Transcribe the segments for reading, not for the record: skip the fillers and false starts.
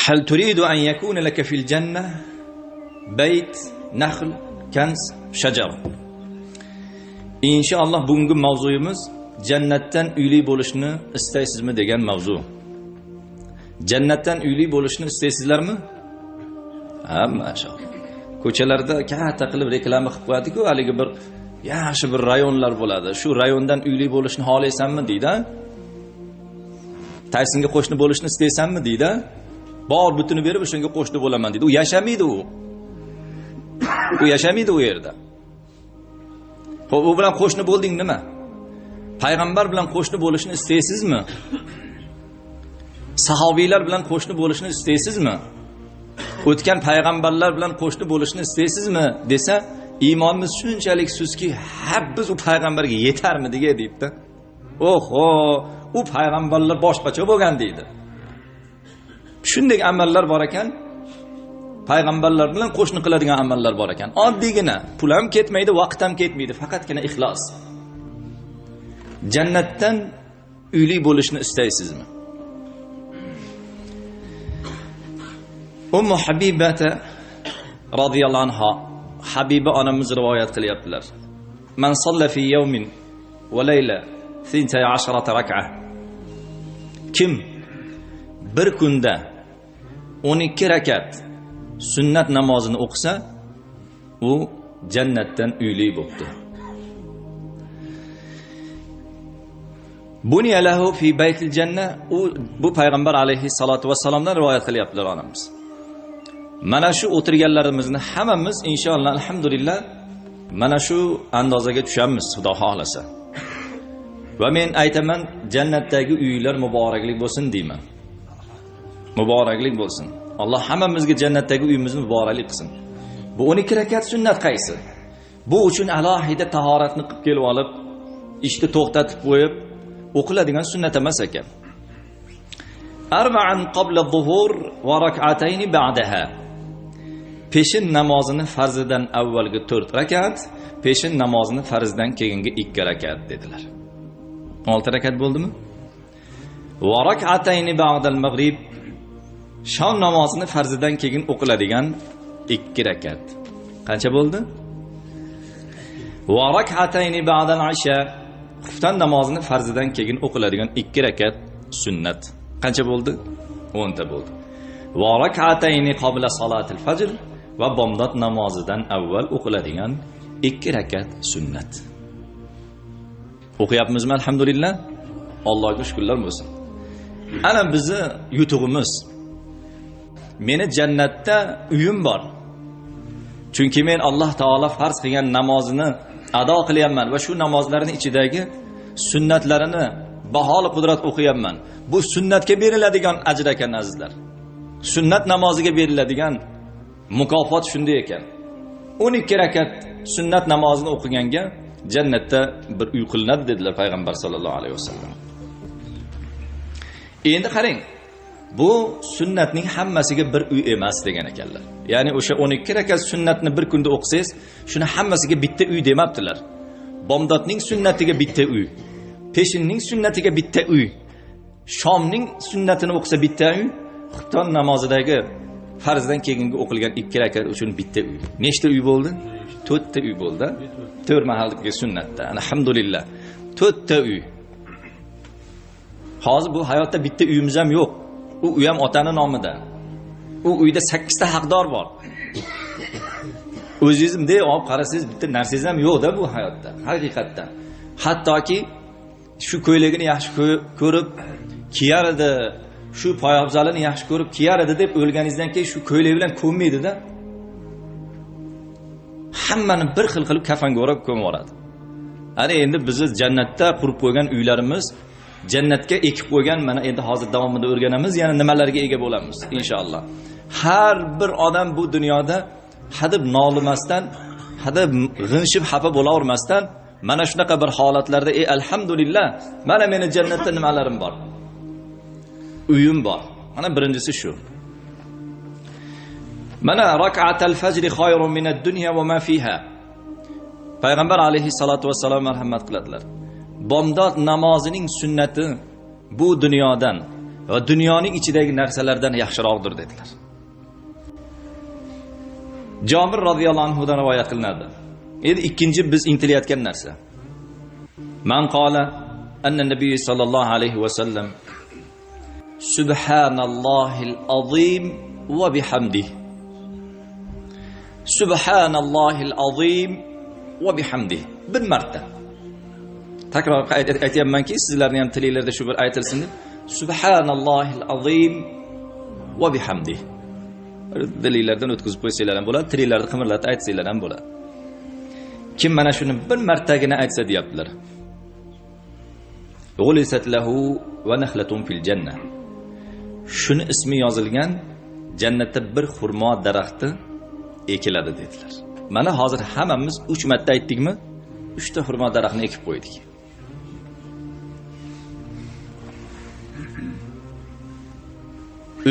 هل تريد أن يكون لك في الجنة بيت نخل كنز شجر. İnşallah bugungi mavzuyimiz jannatdan uyli bo'lishni istaysizmi degan mavzu. Jannatdan uyli bo'lishni istaysizlarmi? Ha, maşallah. Ko'chalarda katta qilib reklama qilib qo'yadi-ku, haligi bir yaxshi bir rayonlar bo'ladi. Shu rayondan uyli bo'lishni xohlaysanmi deydi. Taysinga qo'shni bo'lishni istaysanmi deydi. Bor butini berib o'shanga qo'shni bo'laman deydi. U yashamaydi u. U yashamaydi u yerda. Xo'p, u bilan qo'shni bo'lding nima? Payg'ambar bilan qo'shni bo'lishni istaysizmi? Sahobiylar bilan qo'shni bo'lishni istaysizmi? O'tgan payg'ambarlar bilan qo'shni bo'lishni istaysizmi desa, iymonimiz shunchalik suzki, biz u payg'ambarga yetarmi degan deydi. Oho, u payg'ambarlar boshqacha bo'lgan deydi. Shunday amallar bor ekan, payg'ambarlar bilan qo'shni qiladigan amallar bor ekan. Oddiygina, pul ham ketmaydi, vaqt ham ketmaydi, faqatgina ixlos. Jannatdan uyli bo'lishni istaysizmi? Ummu Habibata radhiyallohu anha, Habiba onamiz rivoyat qilyaptilar. Man salla fi yawmin va layla 12 rak'a. Kim bir kunda 12 rakat sunnat namozini o'qisa, u jannatdan uyli bo'ldi. Buniya lahu fi baytil janna, bu payg'ambar alayhissalatu vassalomdan rivoyat qilyaptilar onamiz. Mana shu o'tirganlarimizni hammamiz inshaalloh alhamdulillah mana shu andozaga tushamiz, Xudo xohlasa. Va men aytaman, jannatdagi uylar muboraklik bo'lsin deyman. Muboraklik bo'lsin. Alloh hammamizga jannatdagi uyimizni muboraklik qilsin. Bu 12 rakat sunnat qaysi? Bu uchun alohida tahoratni qilib kelib olib, ishni to'xtatib qo'yib o'qiladigan sunnat emas ekan. Arba'an qabla zuhur va rak'atayn ba'daha. Peshin namozini farzidan avvalgi 4 rakat, peshin namozini farzdan keyingi 2 rakat dedilar. 6 rakat bo'ldimi? Va rak'atayn ba'dal mag'rib. Shom namozini farzidan keyin o'qiladigan 2 rakat. Qancha bo'ldi? Va rak'atayn ba'dal isha. Xufton namozini farzidan keyin o'qiladigan 2 rakat sunnat. Qancha bo'ldi? 10 ta bo'ldi. Va rak'atayn qabla salatil fajr va bomdod namozidan avval o'qiladigan 2 rakat sunnat. O'qiyapmizmi alhamdulillah? Allohga shukrlar bo'lsin. Ana bizni yutug'imiz. Meni jannatda uyim bor. Chunki men Alloh taolo farz qilgan namozini ado qilyapman va shu namozlarning ichidagi sunnatlarini baholi qudrat o'qiyapman. Bu sunnatga beriladigan ajr ekan azizlar. Sunnat namoziga beriladigan mukofot shunday ekan. 12 rakat sunnat namozini o'qiganga jannatda bir uy qilinadi dedilar payg'ambar sollallohu alayhi vasallam. Endi qarang, bu sunnatning hammasiga bir uy emas degan ekanlar. Ya'ni o'sha 12 rakat sunnatni bir kunda o'qisangiz, shuni hammasiga bitta uy demabdilar. Bomdodning sunnatiga bitta uy, peshinning sunnatiga bitta uy, shomning sunnatini o'qisa bitta uy, xufton namozidagi farzdan keyingi o'qilgan 2 rakat uchun bitta uy. Nechta uy bo'ldi? 4 ta uy bo'ldi. 4 mahaldagi sunnatda. Alhamdulillah. 4 ta uy. Hozir bu hayotda bitta uyimiz ham yo'q. U uy ham otaning nomidan. U uyda 8 ta haqdor bor. O'zingiz bunday olib qarasangiz bitta narsangiz ham yo'q-da bu hayotda. Haqiqatdan. Hattoki shu ko'ylagini yaxshi ko'rib kiyar edi, shu poyabzalini yaxshi ko'rib kiyar edi deb o'lganingizdan keyin shu ko'ylak bilan ko'nmaydi-da. Hammani bir xil qilib kafanga o'rab ko'mib yuboradi. Ana endi bizni jannatda qurib qo'ygan uylarimiz, jannatga ekib qo'ygan, mana endi hozir davomida o'rganamiz, yana nimalarga ega bo'lamiz inshaalloh. Har bir odam bu dunyoda hadib nolimasdan, hadib g'inshib xafa bo'lavermasdan, mana shunaqa bir holatlarda alhamdulillah, mana meni jannatda nimalarim bor? Uyim bor. Mana birinchisi shu. Mana rak'atul fajr khayrun minad dunya va ma fiha. Payg'ambar alayhissalatu vassalom marhamat qiladilar. Bomdod namozining sunnati bu dunyodan va dunyoning ichidagi narsalardan yaxshiroqdir dedilar. Jabir radhiyallohu anhu dan rivoyat qilinadi. Endi ikkinchi biz intilayotgan narsa. Man qala anna nabiy sallallohu alayhi va sallam subhanallohil azim va bihamdihi. Subhanallohil azim va bihamdihi. Bir marta. Takror aytayapmanki, sizlarning ham tilingizda shu bir aytilsin deb. Subhanallohil azim va bihamdihi. Dilingizdan o'tkazib qo'ysanglar ham bo'ladi, tilingizda qimirlatib aytsanglar ham bo'ladi. Kim mana shuni bir martagina aytsa deyaptilar. G'ulisat lahu va nakhlatun fil jannah. Shuni ismi yozilgan jannatda bir xurmo daraxti ekiladi dedilar. Mana hozir hammamiz 3 marta aytdikmi? 3 ta xurmo daraxtini ekib qo'ydik.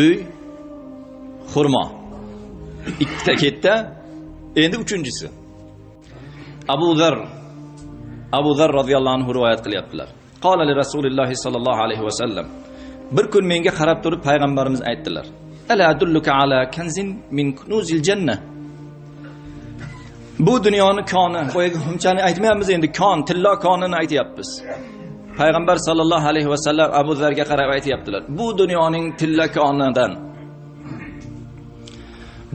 Uy, xurmo. Ikkita ketdi, endi uchinchisi. Abu Zar radhiyallohu anhu rivoyat qilyaptilar. Qala li Rasululloh sallallohu alayhi va sallam. Bir kun menga qarab turib payg'ambarimiz aytdilar: "Ala adulluka ala kanzin min kunuzil jannah." Bu dunyoni koni, boyagi humchani aytmayapmiz endi, kon, tilla konini aytyapmiz. Payg'ambar sallallohu alayhi va sallam Abu Zarga qarab aytyaptilar: "Bu dunyoning tilla konidan.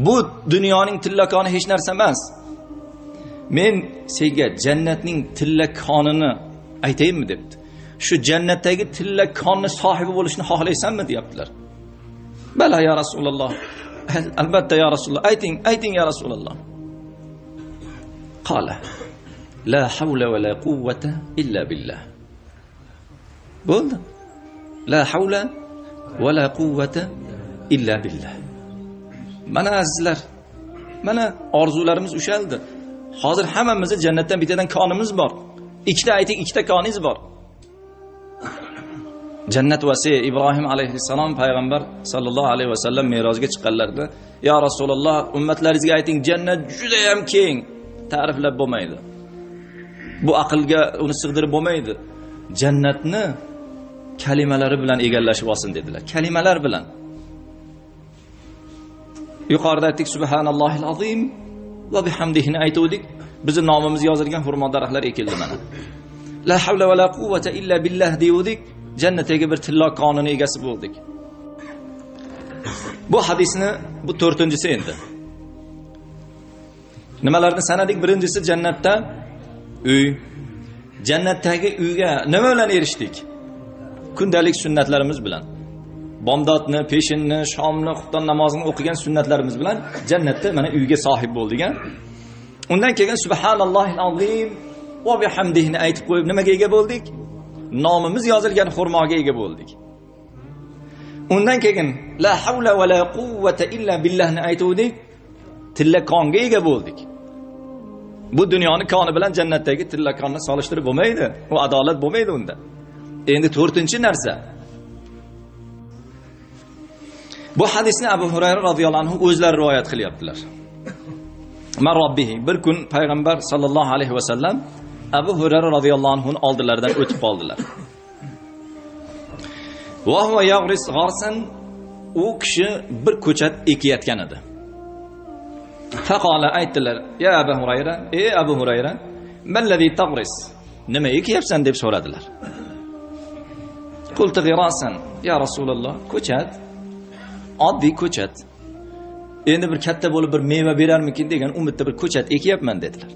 Bu dunyoning tilla koni hech narsa emas. Men senga jannatning tilla konini aytaymi?" debdi. Shu jannatdagi tilla konni sohibi bo'lishni xohlaysanmi deyaptilar. Bala ya Rasululloh. Albatta ya Rasululloh, ayting ya Rasululloh. Qala: La havla va la quvvata illa billah. Bo'ldi. La havla va la quvvata illa billah. Mana azizlar, mana orzularimiz ushaldi. Hozir hammamizning jannatdan bittadan konimiz bor. Ikkita ayting, ikkita koningiz bor. Jannat vasi Ibrohim alayhissalom payg'ambar sallallohu alayhi va sallam merojga chiqqanlarida, "Ya Rasululloh, ummatlaringizga ayting, jannat juda ham keng." Ta'riflab bo'lmaydi. Bu aqlga uni sig'dirib bo'lmaydi. Jannatni kalimalari bilan egallashib olsin dedilar. Kalimalar bilan. Yuqorida aytdik subhanallohil azim va bihamdihini aytuvdik. Bizning nomimiz yozilgan xurmo daraxtlar ekildi mana. La havla va la quvvata illa billah deyuvdik. Jannatdagi bir tilla konini egasi bo'ldik. Bu hadisni bu 4-si endi. Nimalarni sanadik? Birinchisi jannatda uy. Jannatdagi uyga nima bilan erishdik? Kundalik sunnatlarimiz bilan. Bomdodni, peshinni, shomni, xufton namozini o'qigan sunnatlarimiz bilan jannatda mana uyga sohib bo'ldik. Undan keyin subhanallohil azim va bihamdihini aytib qo'yib nimaga ega bo'ldik? Nomimiz yozilgan xurmoga ega bo'ldik. Undan keyin la havla va la quvvata illa billahni aytuvdik, tilla konga ega bo'ldik. Bu dunyoni koni bilan jannatdagi tilla konni solishtirib bo'lmaydi. U adolat bo'lmaydi unda. Endi 4-chi narsa. Bu hadisni Abu Hurayra radhiyallohu anhu o'zlari rivoyat qilyaptilar. Man robbihi, bir kun payg'ambar sallallohu alayhi va sallam Abu Hurayra radhiyallohu anhuning oldilaridan o'tib qoldilar. Va huwa yag'ris g'arsan, u kishi bir ko'chat ekayotgan edi. Faqala aytdilar: "Ya Abu Hurayra, ey Abu Hurayra, mallazi tag'ris?" Nima ekyapsan deb so'radilar. Qultu ghirasan, ya Rasululloh, ko'chat. Oddiy ko'chat. Endi bir katta bo'lib bir meva berarmikin degan umidda bir ko'chat ekyapman dedilar.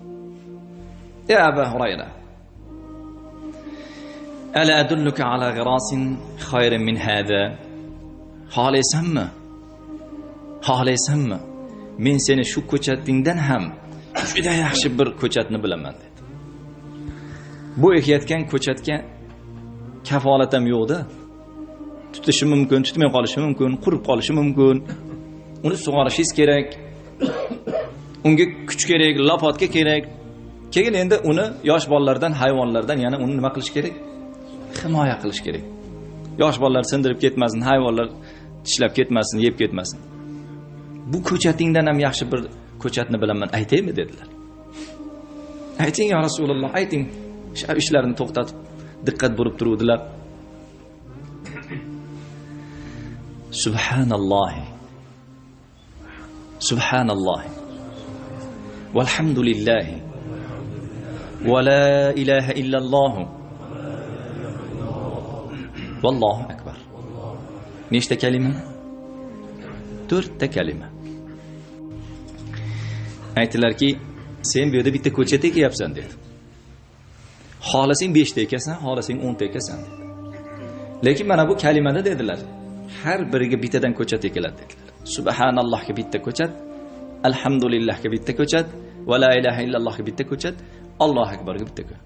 Ya Abu Hurayra, ala adulluka ala ghirasin khayrin min hada? Xohlaysanmi? Men seni shu ko'chatingdan ham juda yaxshi bir ko'chatni bilaman dedi. Bu ekayotgan ko'chatga kafolatam yo'q-da. Tutishi mumkin, tutmay qolishi mumkin, qurib qolishi mumkin. Uni sug'orishingiz kerak. Unga kuch kerak, lopotga kerak. Keyin endi uni yosh bolalardan, hayvonlardan yana uni nima qilish kerak? Himoya qilish kerak. Yosh bolalar sindirib ketmasin, hayvonlar tishlab ketmasin, yeb ketmasin. Bu ko'chatingdan ham yaxshi bir ko'chatni bilaman, aytaymi dedilar. Ayting ya Rasululloh, ayting. Shu ishlarni to'xtatib diqqat bo'lib turuvdilar. Subhanalloh. Subhanalloh. Valhamdulillah. Va la ilaha illalloh. Vallohu akbar. Nechta kalima? 4 ta kalima. Aytdilarki, sen bu yerda bitta ko'chat ekyapsan dedi. Xohlasang 5 ta ekasan, xohlasang 10 ta ekasan dedi. Lekin mana bu kalimada dedilar, har biriga bittadan ko'chat ekiladi dedilar. Subhanallohga bitta ko'chat, alhamdulillahga bitta ko'chat, va la ilaha illallohga bitta ko'chat, Allohu akbarga bitta ko'chat.